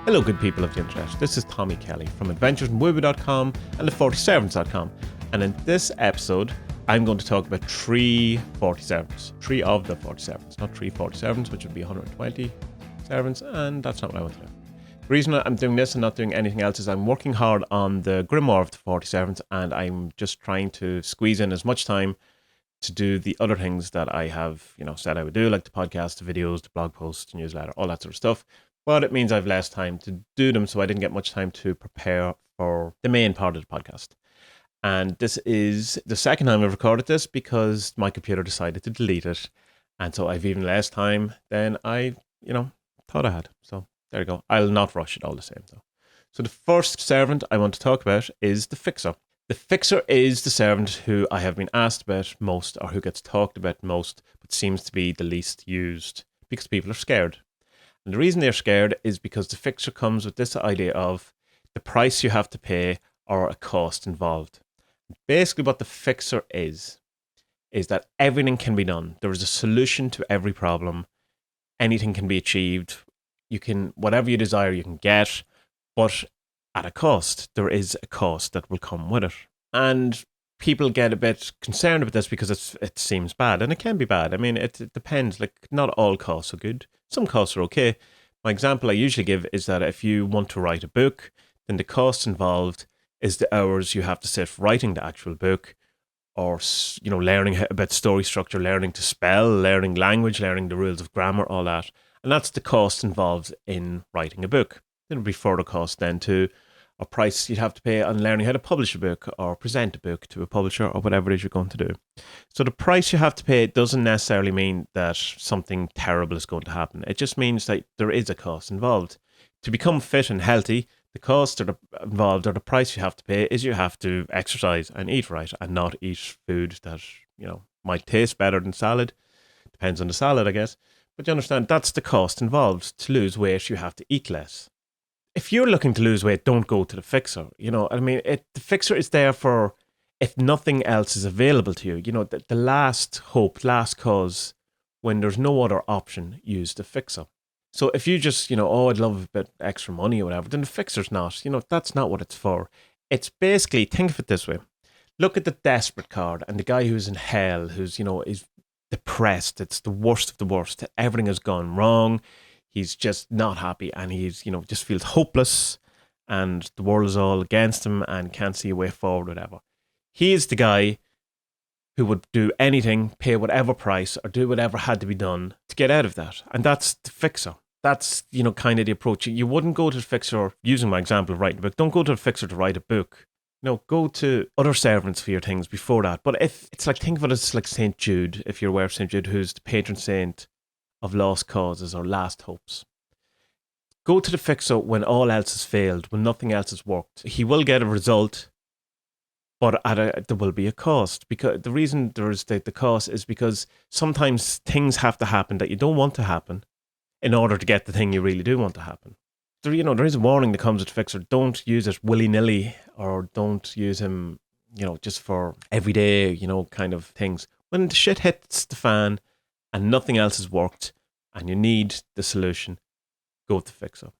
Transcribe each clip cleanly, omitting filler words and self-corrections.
Hello, good people of the internet. This is Tommy Kelly from adventuresinwoobu.com and the47s.com. And in this episode, I'm going to talk about three 47s. Three of the 47s, not three 47s, which would be 120 servants, and that's not what I want to do. The reason I'm doing this and not doing anything else is I'm working hard on the Grimoire of the 47s, and I'm just trying to squeeze in as much time to do the other things that I have, said I would do, like the podcast, the videos, the blog posts, the newsletter, all that sort of stuff. But it means I've less time to do them, so I didn't get much time to prepare for the main part of the podcast. And this is the second time I've recorded this because my computer decided to delete it. And so I've even less time than I, thought I had. So there you go. I'll not rush it all the same, though. So the first servant I want to talk about is the fixer. The fixer is the servant who I have been asked about most, or who gets talked about most, but seems to be the least used because people are scared. And the reason they're scared is because the fixer comes with this idea of the price you have to pay or a cost involved. Basically, what the fixer is that everything can be done. There is a solution to every problem. Anything can be achieved. You can, whatever you desire, you can get, but at a cost. There is a cost that will come with it. And people get a bit concerned about this because it seems bad, and it can be bad. I mean, it depends. Like, not all costs are good. Some costs are okay. My example I usually give is that if you want to write a book, then the cost involved is the hours you have to sit writing the actual book, or learning about story structure, learning to spell, learning language, learning the rules of grammar, all that. And that's the cost involved in writing a book. There will be further costs then to a price you'd have to pay on learning how to publish a book or present a book to a publisher or whatever it is you're going to do. So the price you have to pay doesn't necessarily mean that something terrible is going to happen. It just means that there is a cost involved. To become fit and healthy, the cost involved or the price you have to pay is you have to exercise and eat right and not eat food that, might taste better than salad. Depends on the salad, I guess. But you understand, that's the cost involved. To lose weight, you have to eat less. If you're looking to lose weight, don't go to the fixer. The fixer is there for if nothing else is available to you. The last hope, last cause, when there's no other option, use the fixer. So if you just, I'd love a bit extra money or whatever, then the fixer's not. That's not what it's for. It's basically, think of it this way. Look at the desperate card and the guy who's in hell, who's, is depressed. It's the worst of the worst. Everything has gone wrong. He's just not happy, and he's, just feels hopeless, and the world is all against him and can't see a way forward, whatever. He is the guy who would do anything, pay whatever price, or do whatever had to be done to get out of that. And that's the fixer. That's, kind of the approach. You wouldn't go to the fixer, using my example of writing a book, don't go to the fixer to write a book. No, go to other servants for your things before that. But if it's like, think of it as like St. Jude, if you're aware of St. Jude, who's the patron saint of lost causes or last hopes. Go to the fixer when all else has failed, when nothing else has worked. He will get a result, but there will be a cost. Because the reason there is the cost is because sometimes things have to happen that you don't want to happen in order to get the thing you really do want to happen. There is a warning that comes with the fixer. Don't use it willy-nilly, or don't use him, just for everyday, kind of things. When the shit hits the fan and nothing else has worked, and you need the solution, go with the fixer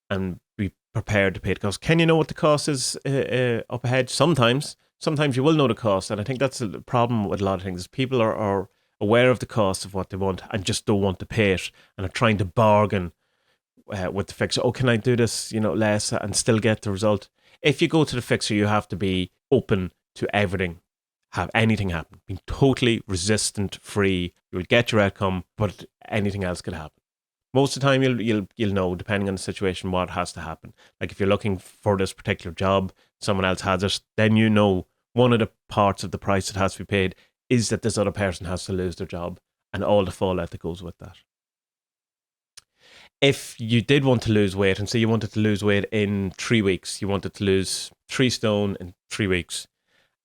and be prepared to pay the cost. Can you know what the cost is up ahead? Sometimes you will know the cost, and I think that's the problem with a lot of things. Is people are aware of the cost of what they want and just don't want to pay it, and are trying to bargain with the fixer. Oh, can I do this, less and still get the result? If you go to the fixer, you have to be open to everything. Have anything happen. Being totally resistant free. You'll get your outcome, but anything else could happen. Most of the time you'll know, depending on the situation, what has to happen. Like if you're looking for this particular job, someone else has it, then one of the parts of the price that has to be paid is that this other person has to lose their job and all the fallout that goes with that. If you did want to lose weight, and say you wanted to lose weight in 3 weeks, you wanted to lose 3 stone in 3 weeks,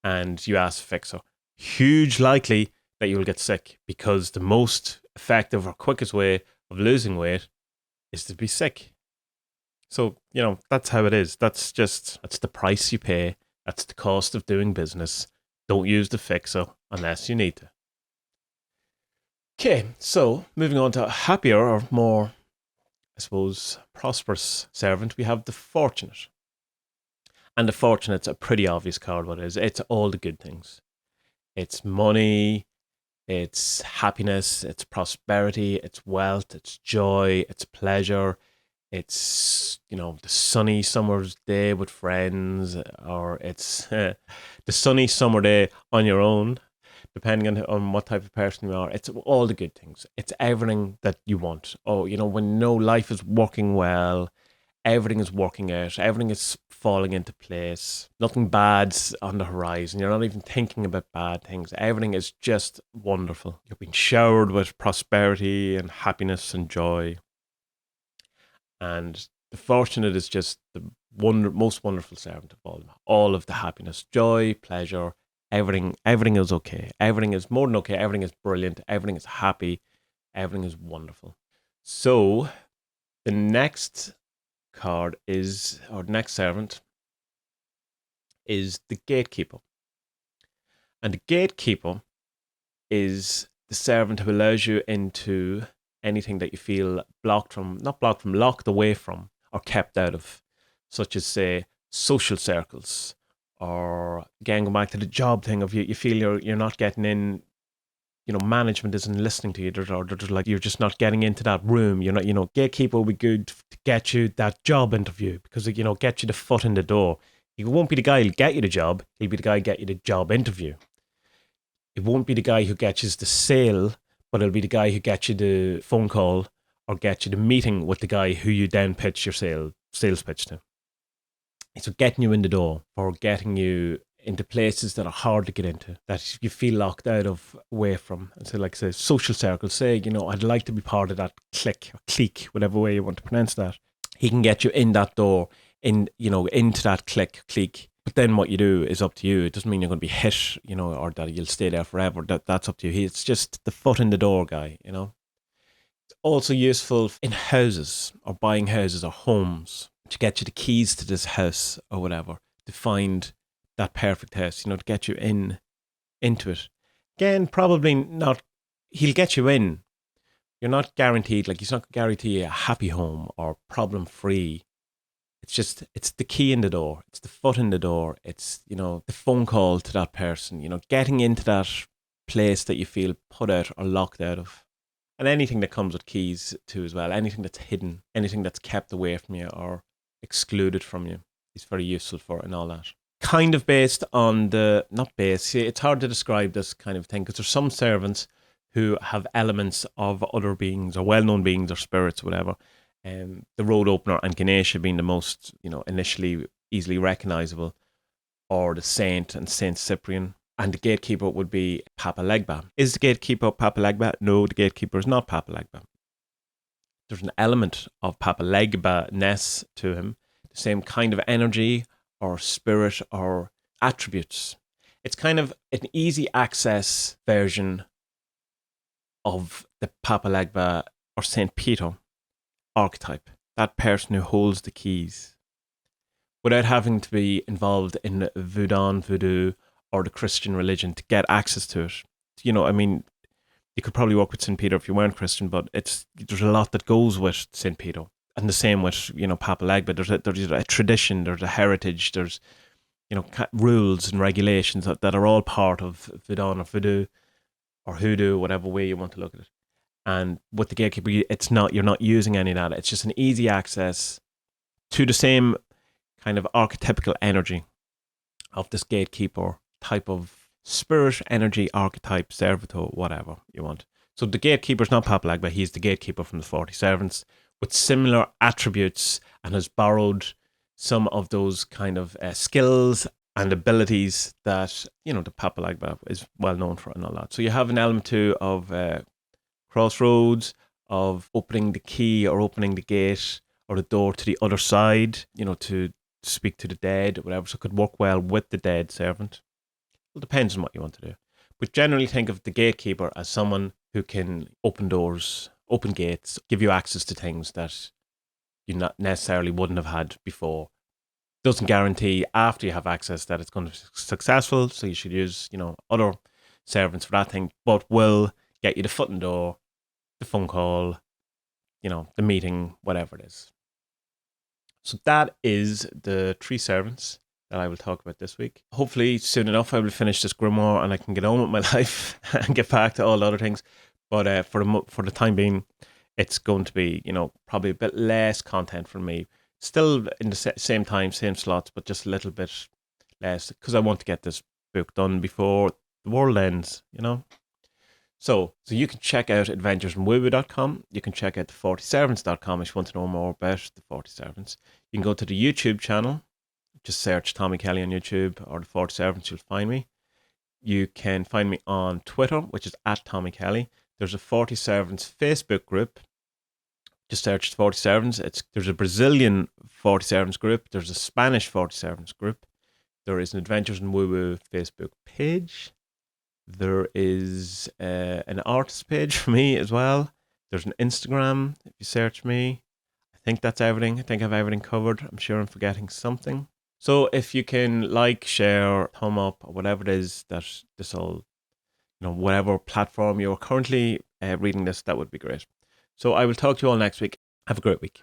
and you ask a fixer, huge likely that you will get sick, because the most effective or quickest way of losing weight is to be sick. So, that's how it is. That's the price you pay. That's the cost of doing business. Don't use the fixer unless you need to. Okay, so moving on to happier or more I suppose, prosperous servant, we have the fortunate. And the fortunate's a pretty obvious card what it is. It's all the good things. It's money, it's happiness, it's prosperity, it's wealth, it's joy, it's pleasure. It's, the sunny summer's day with friends, or it's the sunny summer day on your own, depending on what type of person you are. It's all the good things. It's everything that you want. Oh, when life is working well, everything is working out, everything is falling into place, nothing bad's on the horizon, you're not even thinking about bad things, everything is just wonderful. You're being showered with prosperity and happiness and joy. And the fortunate is just the most wonderful servant of all of the happiness, joy, pleasure, everything is okay, everything is more than okay, everything is brilliant, everything is happy, everything is wonderful. So the next card is, or next servant is the gatekeeper. And the gatekeeper is the servant who allows you into anything that you feel locked away from, or kept out of, such as, say, social circles, or again, going back to the job thing of you feel you're not getting in, management isn't listening to you, or there's like you're just not getting into that room. You're not, gatekeeper will be good to get you that job interview, because get you the foot in the door. He won't be the guy who'll get you the job. He'll be the guy who get you the job interview. It won't be the guy who gets you the sale, but it'll be the guy who gets you the phone call or gets you the meeting with the guy who you then pitch your sales pitch to. So getting you in the door, or getting you into places that are hard to get into, that you feel locked away from. And so, like, say, social circles, say, I'd like to be part of that clique, whatever way you want to pronounce that. He can get you in that door, into that clique. But then what you do is up to you. It doesn't mean you're going to be hit, or that you'll stay there forever. That's up to you. It's just the foot in the door guy, It's also useful in houses, or buying houses or homes, to get you the keys to this house or whatever, to find that perfect house, to get you into it. Again, probably not, he'll get you in. You're not guaranteed, he's not guaranteed a happy home or problem-free. It's the key in the door. It's the foot in the door. It's, the phone call to that person, getting into that place that you feel put out or locked out of. And anything that comes with keys too as well, anything that's hidden, anything that's kept away from you or excluded from you is very useful for it and all that. Kind of based on it's hard to describe this kind of thing, because there's some servants who have elements of other beings, or well-known beings, or spirits, whatever. The road opener and Ganesha being the most, initially easily recognizable, or the saint and Saint Cyprian. And the gatekeeper would be Papa Legba. Is the gatekeeper Papa Legba? No, the gatekeeper is not Papa Legba. There's an element of Papa Legba-ness to him, the same kind of energy or spirit or attributes. It's kind of an easy access version of the Papa Legba or Saint Peter archetype, that person who holds the keys, without having to be involved in voodoo or the Christian religion to get access to it. You could probably work with St. Peter if you weren't Christian, but there's a lot that goes with St. Peter. And the same with, Papa Legba. There's a tradition, there's a heritage, there's, rules and regulations that are all part of voodoo or hoodoo, whatever way you want to look at it. And with the gatekeeper, you're not using any of that. It's just an easy access to the same kind of archetypical energy of this gatekeeper type of spirit, energy, archetype, servitor, whatever you want. So the gatekeeper is not Papa Legba. He's the gatekeeper from the 40 servants with similar attributes, and has borrowed some of those kind of skills and abilities that, the Papa Legba is well known for and all that. So you have an element too of crossroads, of opening the key or opening the gate or the door to the other side, to speak to the dead or whatever. So it could work well with the dead servant. It depends on what you want to do. But generally think of the gatekeeper as someone who can open doors, open gates, give you access to things that you not necessarily wouldn't have had before. Doesn't guarantee after you have access that it's going to be successful, so you should use, other servants for that thing, but will get you the foot in the door, the phone call, the meeting, whatever it is. So that is the 3 servants that I will talk about this week. Hopefully soon enough I will finish this grimoire and I can get on with my life and get back to all the other things. But for the time being, it's going to be, probably a bit less content from me. Still in the same time, same slots, but just a little bit less because I want to get this book done before the world ends, So you can check out adventuresinwoowu.com. You can check out the40servants.com if you want to know more about the 40 Servants. You can go to the YouTube channel. Just search Tommy Kelly on YouTube or the 40 Servants, you'll find me. You can find me on Twitter, which is @Tommy Kelly. There's a 40 Servants Facebook group. Just search 40 Servants. There's a Brazilian 40 Servants group. There's a Spanish 40 Servants group. There is an Adventures in Woo Facebook page. There is an artist page for me as well. There's an Instagram if you search me. I think that's everything. I think I have everything covered. I'm sure I'm forgetting something. So if you can like, share, thumb up, or whatever it is that this all, whatever platform you're currently reading this, that would be great. So I will talk to you all next week. Have a great week.